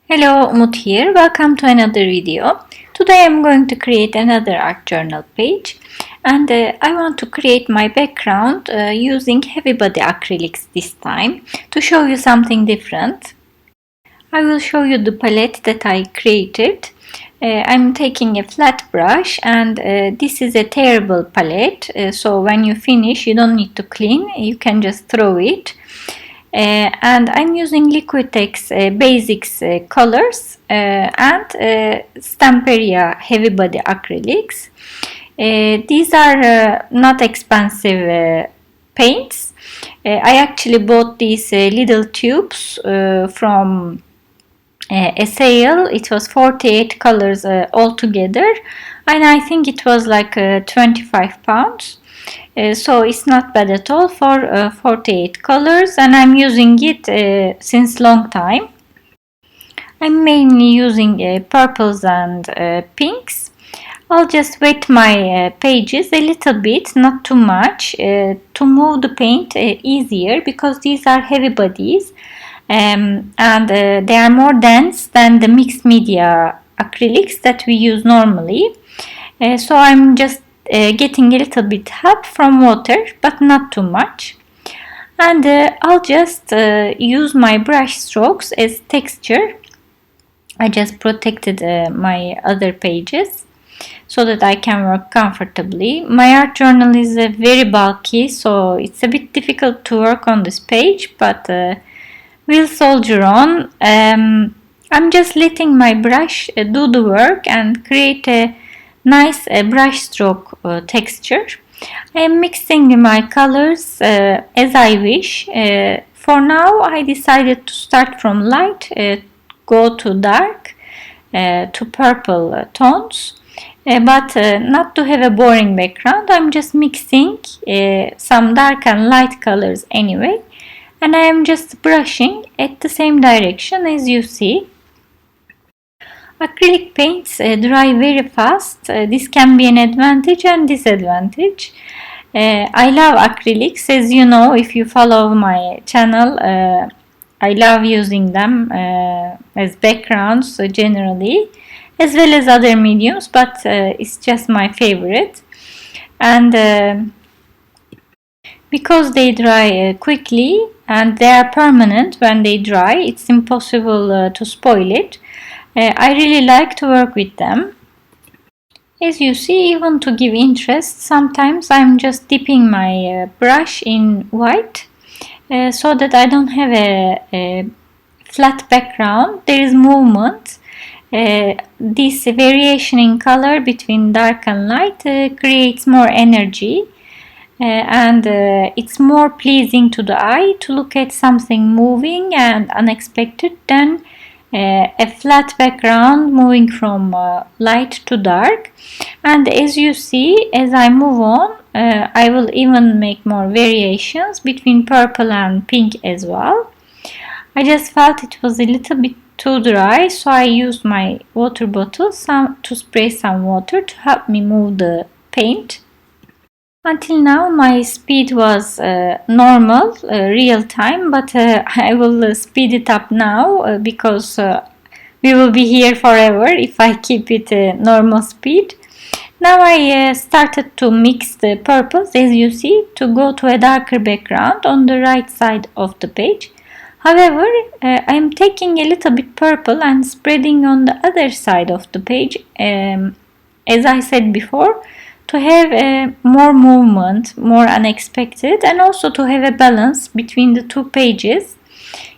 Hello, Umut here. Welcome to another video. Today I'm going to create another art journal page and I want to create my background using heavy body acrylics this time to show you something different. I will show you the palette that I created. I'm taking a flat brush and this is a tearable palette, so when you finish you don't need to clean, you can just throw it. And I'm using Liquitex Basics colors and Stamperia heavy body acrylics. These are not expensive paints. I actually bought these little tubes from a sale. It was 48 colors altogether, and I think it was like £25. So it's not bad at all for 48 colors, and I'm using it since long time. I'm mainly using purples and pinks. I'll just wet my pages a little bit, not too much, to move the paint easier, because these are heavy bodies and they are more dense than the mixed media acrylics that we use normally. So I'm just getting a little bit help from water, but not too much. And I'll just use my brush strokes as texture. I just protected my other pages so that I can work comfortably. My art journal is very bulky, so it's a bit difficult to work on this page, but we'll soldier on. I'm just letting my brush do the work and create a nice brush stroke texture. I am mixing my colors as I wish. For now I decided to start from light, go to dark, to purple tones, but not to have a boring background. I'm just mixing some dark and light colors anyway, and I am just brushing at the same direction as you see. Acrylic paints dry very fast. This can be an advantage and disadvantage. I love acrylics, as you know if you follow my channel. I love using them as backgrounds generally, as well as other mediums, but it's just my favorite. And because they dry quickly and they are permanent when they dry, it's impossible to spoil it. I really like to work with them. As you see, even to give interest, sometimes I'm just dipping my brush in white so that I don't have a flat background. There is movement. This variation in color between dark and light creates more energy, and it's more pleasing to the eye to look at something moving and unexpected than a flat background moving from light to dark. And as you see, as I move on, I will even make more variations between purple and pink as well. I just felt it was a little bit too dry, so I used my water bottle to spray some water to help me move the paint. Until now my speed was normal, real time, but I will speed it up now because we will be here forever if I keep it normal speed. Now I started to mix the purples, as you see, to go to a darker background on the right side of the page. However, I am taking a little bit purple and spreading on the other side of the page, as I said before, to have more movement, more unexpected, and also to have a balance between the two pages.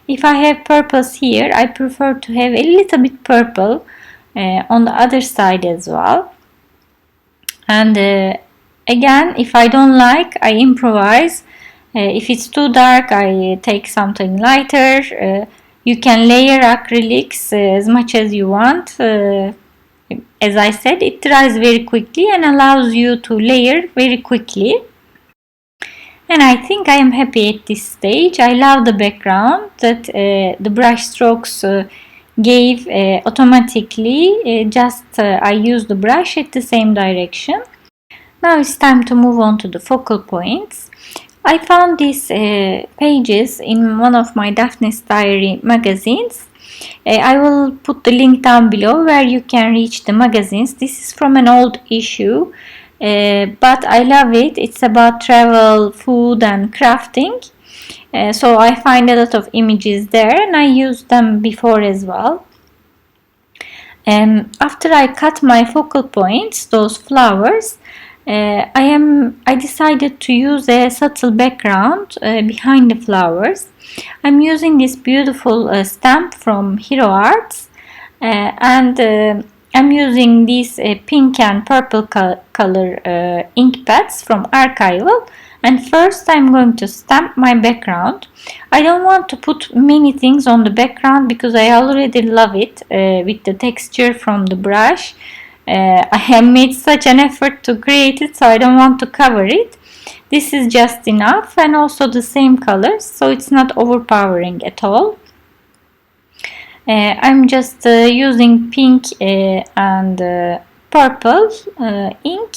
If I have purples here, I prefer to have a little bit purple on the other side as well. And again, if I don't like, I improvise. If it's too dark, I take something lighter. You can layer acrylics as much as you want. As I said, it dries very quickly and allows you to layer very quickly. And I think I am happy at this stage. I love the background that the brush strokes gave automatically. I use the brush at the same direction. Now it's time to move on to the focal points. I found these pages in one of my Daphne's Diary magazines. I will put the link down below where you can reach the magazines. This is from an old issue, but I love it. It's about travel, food and crafting. So I find a lot of images there, and I used them before as well. After I cut my focal points, those flowers, I decided to use a subtle background behind the flowers. I'm using this beautiful stamp from Hero Arts, and I'm using these pink and purple color ink pads from Archival. And first I'm going to stamp my background. I don't want to put many things on the background because I already love it with the texture from the brush. I have made such an effort to create it, so I don't want to cover it. This is just enough, and also the same colors, so it's not overpowering at all. I'm just using pink and purple ink,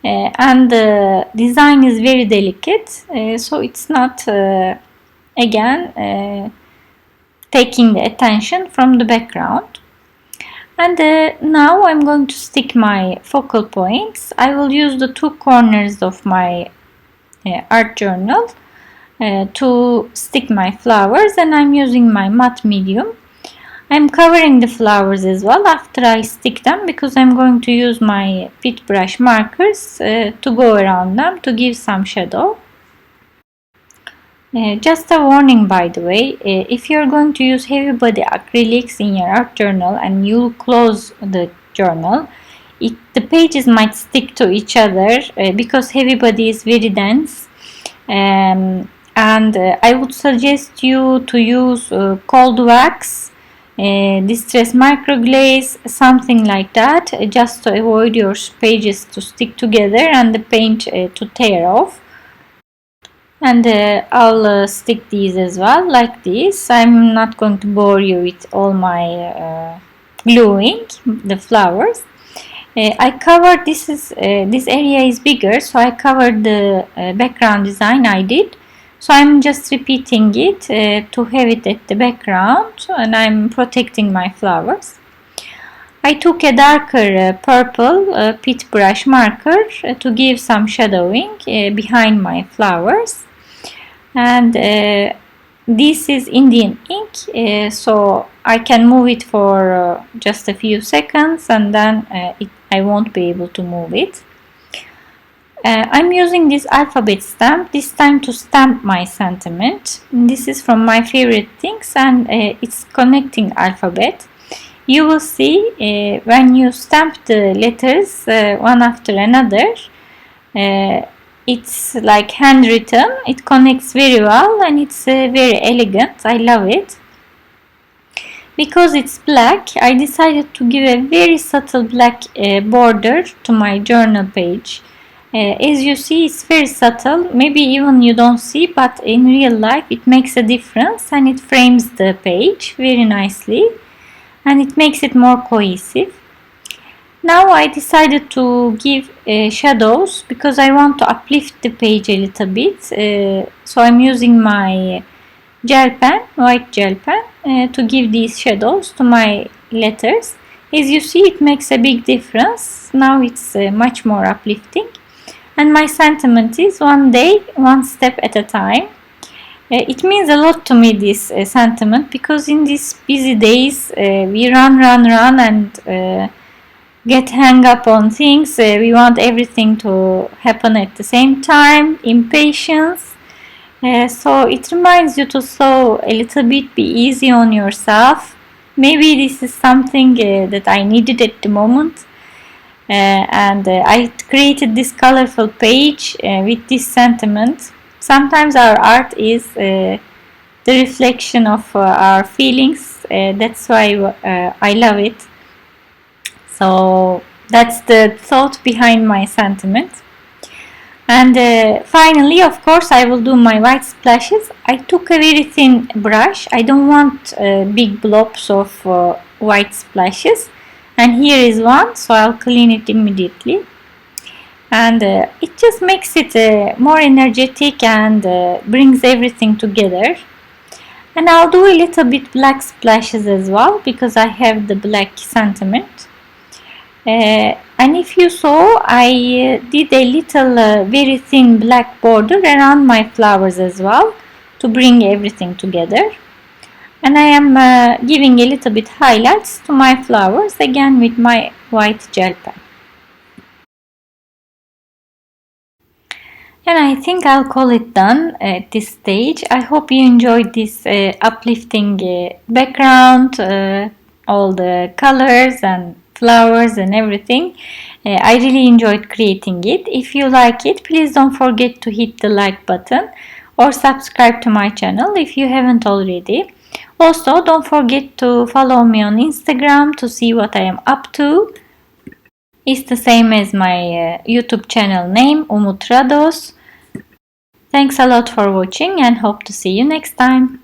and the design is very delicate, so it's not again taking the attention from the background. And now I'm going to stick my focal points. I will use the two corners of my art journal to stick my flowers, and I'm using my matte medium. I'm covering the flowers as well after I stick them because I'm going to use my pit brush markers to go around them to give some shadow. Just a warning, by the way, if you're going to use heavy body acrylics in your art journal and you close the journal, the pages might stick to each other because heavy body is very dense, and I would suggest you to use cold wax, distress microglaze, something like that, just to avoid your pages to stick together and the paint to tear off. And I'll stick these as well, like this. I'm not going to bore you with all my gluing the flowers. I covered this area is bigger, so I covered the background design I did. So I'm just repeating it to have it at the background, and I'm protecting my flowers. I took a darker purple pit brush marker to give some shadowing behind my flowers. And this is Indian ink, so I can move it for just a few seconds, and then I won't be able to move it. I'm using this alphabet stamp this time to stamp my sentiment. This is from My Favorite Things, and it's connecting alphabet. You will see when you stamp the letters one after another, it's like handwritten. It connects very well, and it's very elegant. I love it. Because it's black, I decided to give a very subtle black border to my journal page. As you see, it's very subtle. Maybe even you don't see, but in real life it makes a difference, and it frames the page very nicely, and it makes it more cohesive. Now I decided to give shadows because I want to uplift the page a little bit. So I'm using my gel pen, white gel pen, to give these shadows to my letters. As you see, it makes a big difference. Now it's much more uplifting. And my sentiment is one day, one step at a time. It means a lot to me, this sentiment, because in these busy days we run and get hung up on things. We want everything to happen at the same time, impatience. So it reminds you to slow a little bit, be easy on yourself. Maybe this is something that I needed at the moment. And I created this colorful page with this sentiment. Sometimes our art is the reflection of our feelings. That's why I love it. So that's the thought behind my sentiment. And finally, of course, I will do my white splashes. I took a very thin brush. I don't want big blobs of white splashes. And here is one, so I'll clean it immediately. and it just makes it more energetic and brings everything together. And I'll do a little bit black splashes as well because I have the black sentiment. And if you saw, I did a little very thin black border around my flowers as well to bring everything together. And I am giving a little bit highlights to my flowers again with my white gel pen. And I think I'll call it done at this stage. I hope you enjoyed this uplifting background, all the colors and flowers and everything. I really enjoyed creating it. If you like it, please don't forget to hit the like button or subscribe to my channel if you haven't already. Also, don't forget to follow me on Instagram to see what I am up to. It's the same as my YouTube channel name, Umut Rados. Thanks a lot for watching and hope to see you next time.